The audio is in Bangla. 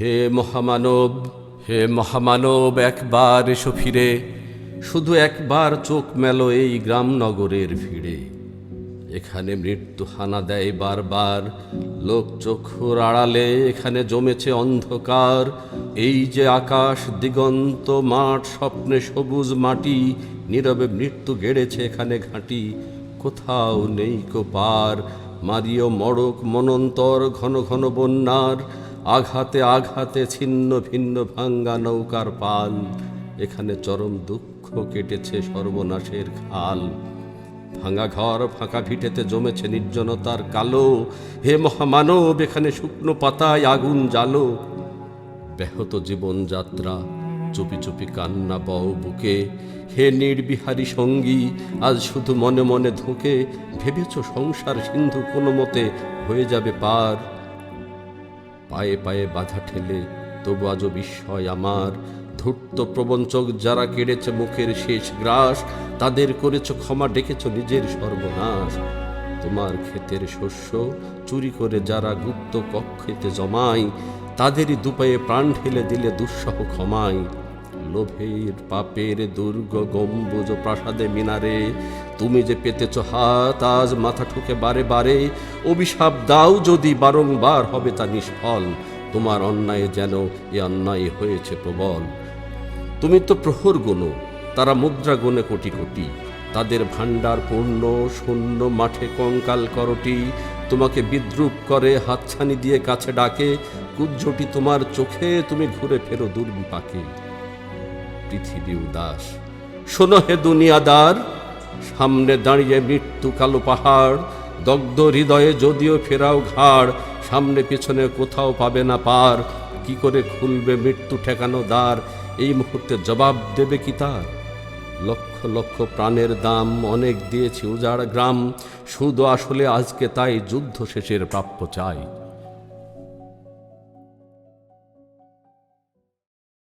হে মহামানব, হে মহামানব, একবার এসো ফিরে, শুধু একবার চোখ মেলো এই গ্রাম নগরের ভিড়ে। এখানে মৃত্যু হানা দেয় বারবার, লোক চক্ষুর আড়ালে এখানে জমেছে অন্ধকার। এই যে আকাশ দিগন্ত মাঠ, স্বপ্নে সবুজ মাটি, নীরবে মৃত্যু গেড়েছে এখানে ঘাঁটি। কোথাও নেই কো পার, মারিও মড়ক মনন্তর ঘন ঘন বন্যার, আঘাতে আঘাতে ছিন্ন ভিন্ন ভাঙ্গা নৌকার পাল। এখানে চরম দুঃখ কেটেছে সর্বনাশের খাল। ভাঙা ঘর ফাঁকা ভিটেতে জমেছে নির্জনতার কালো। হে মহামানব, এখানে শুকনো পাতায় আগুন জ্বালো। ব্যাহত জীবনযাত্রা, চুপি চুপি কান্না বও বুকে। হে নির্বিহারী সঙ্গী, আজ শুধু মনে মনে ধুঁকে, ভেবেছ সংসার সিন্ধু কোনো মতে হয়ে যাবে পার। পায়ে পায়ে বাধা ঠেলে তবু আজও বিস্ময় আমার, ধূর্ত প্রবঞ্চক যারা কেড়েছে মুখের শেষ গ্রাস, তাদের করেছ ক্ষমা, ডেকেছ নিজের সর্বনাশ। তোমার ক্ষেতের শস্য চুরি করে যারা গুপ্ত কক্ষেতে জমায়, তাদেরই দুপায়ে প্রাণ ঢেলে দিলে দুঃসহ ক্ষমায়। লোভের পাপের দুর্গ গম্বুজ প্রাসাদে মিনারে তুমি যে পেতেছ হাত, আজ মাথা ঠুকে বারে বারে। অভিশাপ দাও যদি, বারংবার হবে তা নিষ্ফল। তোমার অন্যায় যেন এ অন্যায় হয়েছে প্রবল। তুমি তো প্রহর গোনো, তারা মুদ্রা গোনে কোটি কোটি। তাদের ভাণ্ডার পূর্ণ, শূন্য মাঠে কঙ্কাল করটি। তোমাকে বিদ্রূপ করে হাতছানি দিয়ে কাছে ডাকে, কুজ্জটি তোমার চোখে, তুমি ঘুরে ফেরো দুর্বিপাকে। পৃথিবী উদাস, শোনো হে দুনিয়াদার, সামনে দাঁড়িয়ে মৃত্যু কালো পাহাড়। দগ্ধ হৃদয়ে যদিও ফেরাও ঘাড়, সামনে পিছনে কোথাও পাবে না পার। কি করে খুলবে মৃত্যু ঠেকানো দ্বার, এই মুহূর্তে জবাব দেবে কি তার? লক্ষ লক্ষ প্রাণের দাম অনেক দিয়েছি উজাড় গ্রাম, শুধু আসলে আজকে তাই যুদ্ধ শেষের প্রাপ্য চাই।